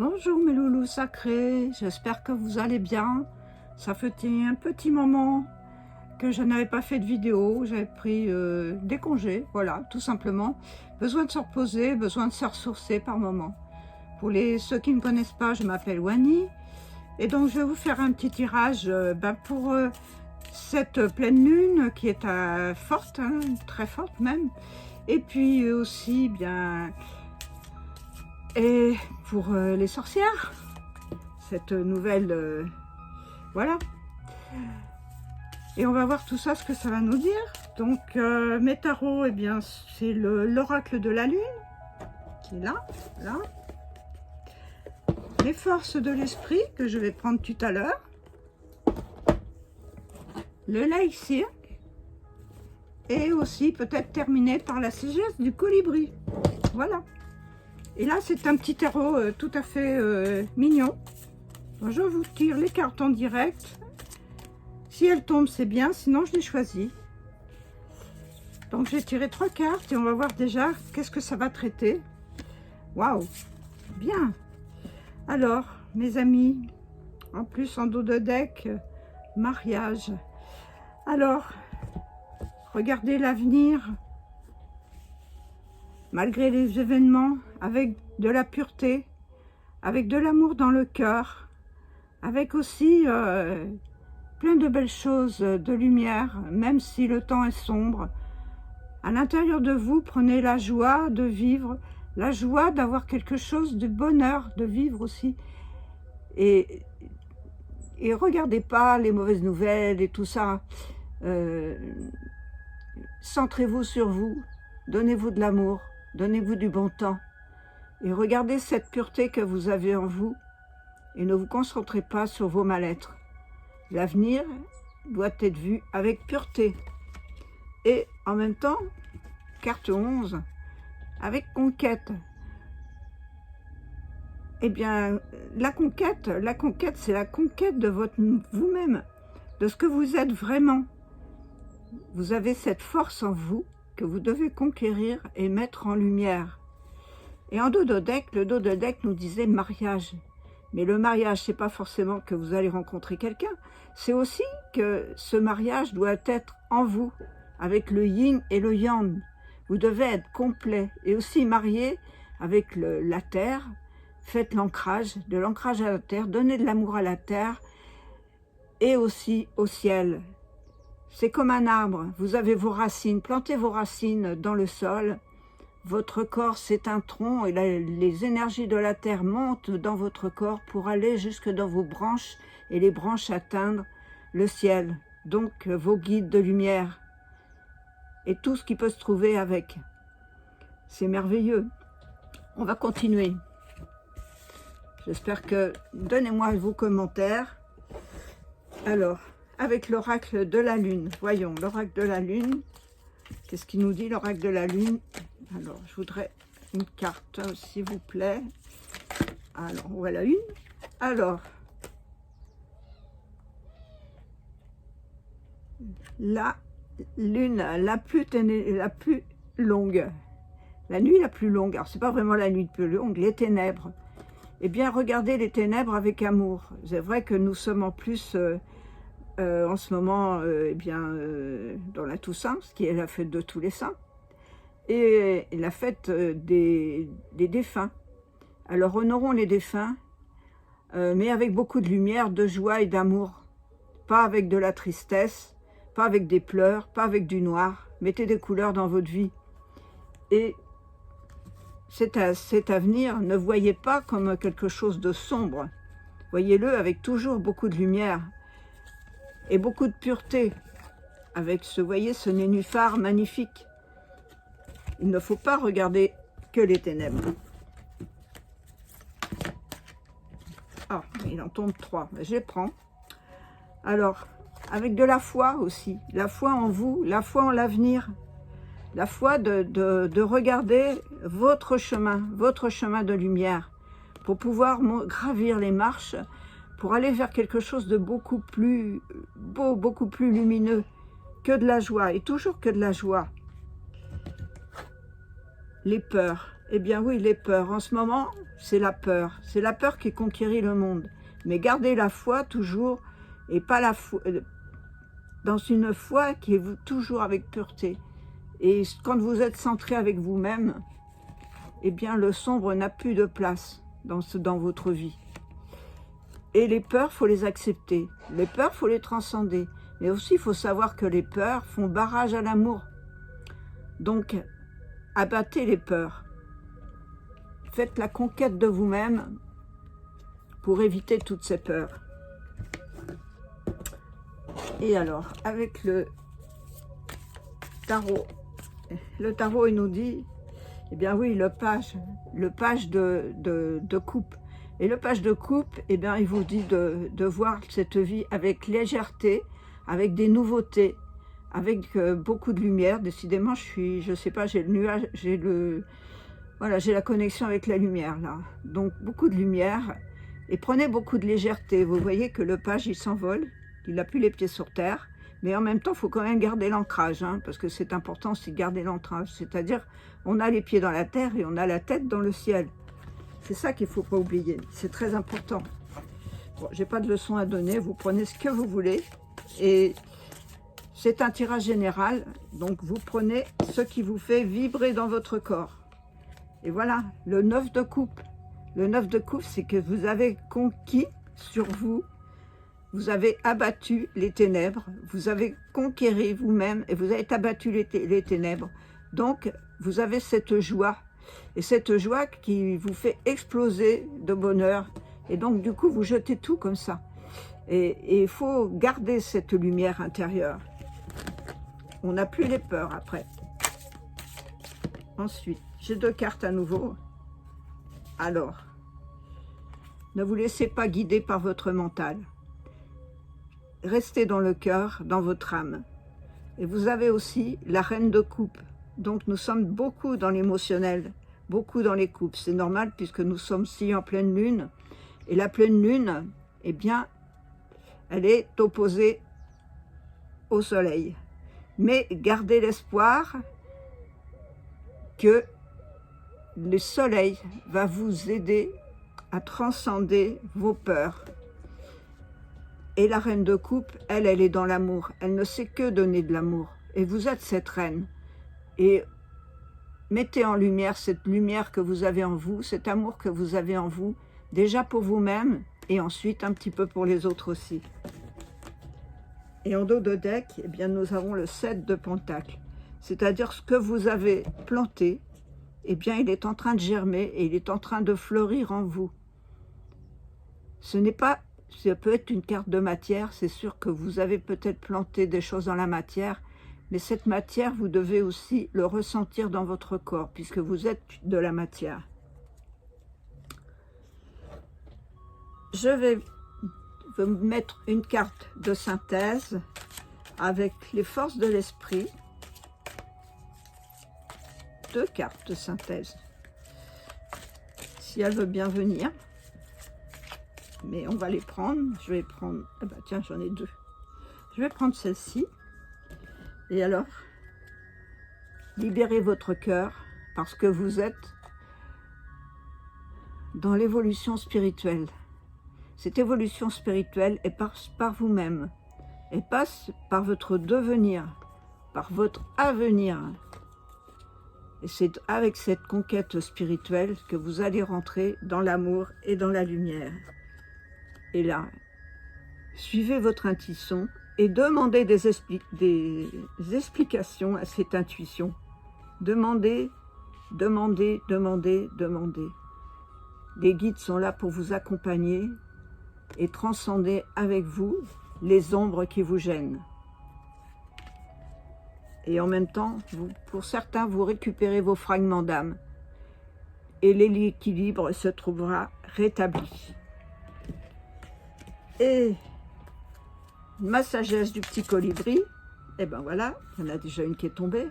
Bonjour mes loulous sacrés, j'espère que vous allez bien. Ça fait un petit moment que je n'avais pas fait de vidéo, j'avais pris des congés, voilà, tout simplement. Besoin de se reposer, besoin de se ressourcer par moment. Pour ceux qui ne me connaissent pas, je m'appelle Wani. Et donc je vais vous faire un petit tirage pour cette pleine lune qui est forte, hein, très forte même. Et puis aussi bien... Et pour les sorcières, cette nouvelle, voilà. Et on va voir tout ça, ce que ça va nous dire. Donc, mes tarots, eh bien, c'est l'oracle de la lune, qui est là, là. Les forces de l'esprit, que je vais prendre tout à l'heure. Le laïcir. Et aussi, peut-être terminer par la sagesse du colibri. Voilà. Et là, c'est un petit tarot tout à fait mignon. Je vous tire les cartes en direct. Si elles tombent, c'est bien. Sinon, je les choisis. Donc, j'ai tiré 3 cartes et on va voir déjà qu'est-ce que ça va traiter. Waouh! Bien! Alors, mes amis, en plus, en dos de deck, mariage. Alors, regardez l'avenir. Malgré les événements, avec de la pureté, avec de l'amour dans le cœur, avec aussi plein de belles choses, de lumière, même si le temps est sombre. À l'intérieur de vous, prenez la joie de vivre, la joie d'avoir quelque chose de bonheur, de vivre aussi. Et regardez pas les mauvaises nouvelles et tout ça. Centrez-vous sur vous, donnez-vous de l'amour. Donnez-vous du bon temps et regardez cette pureté que vous avez en vous et ne vous concentrez pas sur vos mal-être. L'avenir doit être vu avec pureté. Et en même temps, carte 11, avec conquête. Eh bien, la conquête, c'est la conquête de vous-même, de ce que vous êtes vraiment. Vous avez cette force en vous que vous devez conquérir et mettre en lumière. Et en dos de deck, le dos de deck nous disait mariage. Mais le mariage, c'est pas forcément que vous allez rencontrer quelqu'un, c'est aussi que ce mariage doit être en vous, avec le yin et le yang. Vous devez être complet et aussi marié avec la terre. Faites l'ancrage, de l'ancrage à la terre, donnez de l'amour à la terre et aussi au ciel. C'est comme un arbre, vous avez vos racines, plantez vos racines dans le sol. Votre corps, c'est un tronc et les énergies de la terre montent dans votre corps pour aller jusque dans vos branches et les branches atteindre le ciel. Donc vos guides de lumière et tout ce qui peut se trouver avec. C'est merveilleux. On va continuer. J'espère que... Donnez-moi vos commentaires. Alors... avec l'oracle de la lune. Voyons, l'oracle de la lune. Qu'est-ce qu'il nous dit, l'oracle de la lune? Alors, je voudrais une carte, s'il vous plaît. Alors, voilà une. Alors, la lune la plus longue. La nuit la plus longue. Alors, c'est pas vraiment la nuit la plus longue, les ténèbres. Eh bien, regardez les ténèbres avec amour. C'est vrai que nous sommes en plus... en ce moment, dans la Toussaint, ce qui est la fête de tous les saints, et la fête des défunts. Alors honorons les défunts, mais avec beaucoup de lumière, de joie et d'amour. Pas avec de la tristesse, pas avec des pleurs, pas avec du noir. Mettez des couleurs dans votre vie. Et cet avenir, ne voyez pas comme quelque chose de sombre. Voyez-le avec toujours beaucoup de lumière. Et beaucoup de pureté, avec vous voyez, ce nénuphar magnifique. Il ne faut pas regarder que les ténèbres. Ah, il en tombe 3, je les prends. Alors, avec de la foi aussi, la foi en vous, la foi en l'avenir, la foi de regarder votre chemin de lumière, pour pouvoir gravir les marches, pour aller vers quelque chose de beaucoup plus beau, beaucoup plus lumineux, que de la joie, et toujours que de la joie. Les peurs, Eh bien oui, les peurs. En ce moment, c'est la peur. C'est la peur qui conquérit le monde. Mais gardez la foi toujours, et pas la foi, dans une foi qui est toujours avec pureté. Et quand vous êtes centré avec vous-même, eh bien le sombre n'a plus de place dans votre vie. Et les peurs, il faut les accepter. Les peurs, il faut les transcender. Mais aussi, il faut savoir que les peurs font barrage à l'amour. Donc, abattez les peurs. Faites la conquête de vous-même pour éviter toutes ces peurs. Et alors, avec le tarot, il nous dit, eh bien oui, le page de coupe. Et le page de coupe, eh bien, il vous dit de voir cette vie avec légèreté, avec des nouveautés, avec beaucoup de lumière. Décidément, je sais pas, j'ai le nuage, voilà, j'ai la connexion avec la lumière là. Donc beaucoup de lumière et prenez beaucoup de légèreté. Vous voyez que le page il s'envole, il n'a plus les pieds sur terre, mais en même temps, il faut quand même garder l'ancrage, hein, parce que c'est important aussi de garder l'ancrage. C'est-à-dire, on a les pieds dans la terre et on a la tête dans le ciel. C'est ça qu'il ne faut pas oublier, c'est très important. Bon, j'ai pas de leçon à donner, vous prenez ce que vous voulez. Et c'est un tirage général, donc vous prenez ce qui vous fait vibrer dans votre corps. Et voilà, le 9 de coupe. Le 9 de coupe, c'est que vous avez conquis sur vous, vous avez abattu les ténèbres, vous avez conquéri vous-même et vous avez abattu les ténèbres. Donc, vous avez cette joie. Et cette joie qui vous fait exploser de bonheur. Et donc, du coup, vous jetez tout comme ça. Et il faut garder cette lumière intérieure. On n'a plus les peurs après. Ensuite, j'ai 2 cartes à nouveau. Alors, ne vous laissez pas guider par votre mental. Restez dans le cœur, dans votre âme. Et vous avez aussi la reine de coupe. Donc, nous sommes beaucoup dans l'émotionnel, beaucoup dans les coupes. C'est normal puisque nous sommes si en pleine lune. Et la pleine lune, eh bien, elle est opposée au soleil. Mais gardez l'espoir que le soleil va vous aider à transcender vos peurs. Et la reine de coupe, elle est dans l'amour. Elle ne sait que donner de l'amour. Et vous êtes cette reine. Et mettez en lumière cette lumière que vous avez en vous, cet amour que vous avez en vous, déjà pour vous-même et ensuite un petit peu pour les autres aussi. Et en dos de deck, eh bien, nous avons le 7 de Pentacles. C'est-à-dire ce que vous avez planté, eh bien, il est en train de germer et il est en train de fleurir en vous. Ce n'est pas, ça peut être une carte de matière, c'est sûr que vous avez peut-être planté des choses dans la matière, mais cette matière, vous devez aussi le ressentir dans votre corps, puisque vous êtes de la matière. Je vais vous mettre une carte de synthèse avec les forces de l'esprit. 2 cartes de synthèse, si elle veut bien venir. Mais on va les prendre. Je vais prendre... Ah bah tiens, j'en ai 2. Je vais prendre celle-ci. Et alors, libérez votre cœur parce que vous êtes dans l'évolution spirituelle. Cette évolution spirituelle est passe par vous-même. Elle passe par votre devenir, par votre avenir. Et c'est avec cette conquête spirituelle que vous allez rentrer dans l'amour et dans la lumière. Et là, suivez votre intuition et demandez des explications à cette intuition. Demandez, demandez, demandez, demandez. Les guides sont là pour vous accompagner et transcender avec vous les ombres qui vous gênent. Et en même temps, pour certains, vous récupérez vos fragments d'âme et l'équilibre se trouvera rétabli. Et ma sagesse du petit colibri, et ben voilà, il y en a déjà une qui est tombée.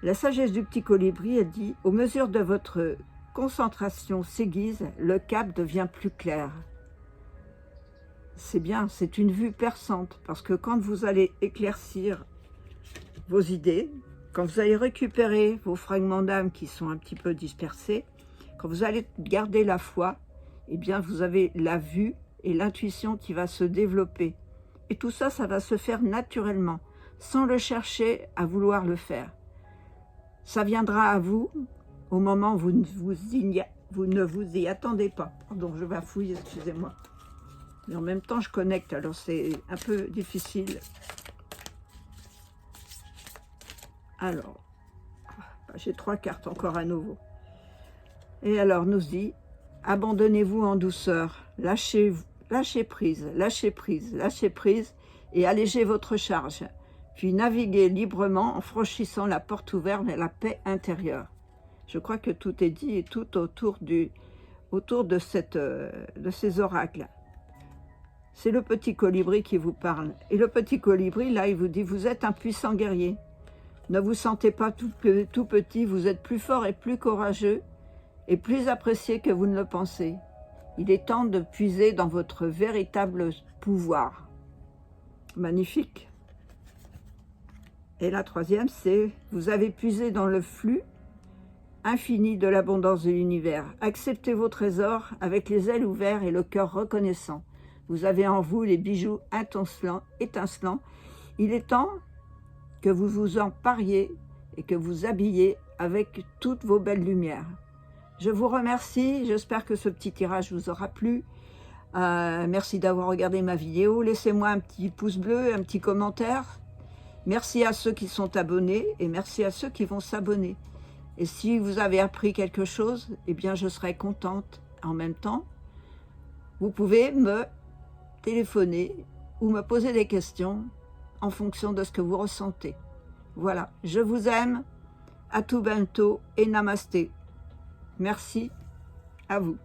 La sagesse du petit colibri, elle dit, au mesure de votre concentration s'aiguise, le cap devient plus clair. C'est bien, c'est une vue perçante, parce que quand vous allez éclaircir vos idées, Quand vous allez récupérer vos fragments d'âme qui sont un petit peu dispersés, quand vous allez garder la foi, eh bien vous avez la vue et l'intuition qui va se développer. Et tout ça, ça va se faire naturellement, sans le chercher à vouloir le faire. Ça viendra à vous au moment où vous ne vous y attendez pas. Pardon, je bafouille, excusez-moi. Mais en même temps, je connecte, alors c'est un peu difficile. Alors, j'ai 3 cartes encore à nouveau. Et alors, nous dit, abandonnez-vous en douceur, lâchez prise, lâchez prise, lâchez prise et allégez votre charge. Puis naviguez librement en franchissant la porte ouverte vers la paix intérieure. Je crois que tout est dit et tout autour de ces oracles. C'est le petit colibri qui vous parle. Et le petit colibri, là, il vous dit, vous êtes un puissant guerrier. Ne vous sentez pas tout petit, vous êtes plus fort et plus courageux et plus apprécié que vous ne le pensez. Il est temps de puiser dans votre véritable pouvoir. Magnifique. Et la troisième, c'est vous avez puisé dans le flux infini de l'abondance de l'univers. Acceptez vos trésors avec les ailes ouvertes et le cœur reconnaissant. Vous avez en vous les bijoux étincelants. Il est temps que vous vous empariez et que vous habillez avec toutes vos belles lumières. Je vous remercie, j'espère que ce petit tirage vous aura plu. Merci d'avoir regardé ma vidéo. Laissez-moi un petit pouce bleu, un petit commentaire. Merci à ceux qui sont abonnés et merci à ceux qui vont s'abonner. Et si vous avez appris quelque chose, eh bien je serai contente. En même temps, vous pouvez me téléphoner ou me poser des questions en fonction de ce que vous ressentez. Voilà, je vous aime, à tout bientôt et namasté. Merci à vous.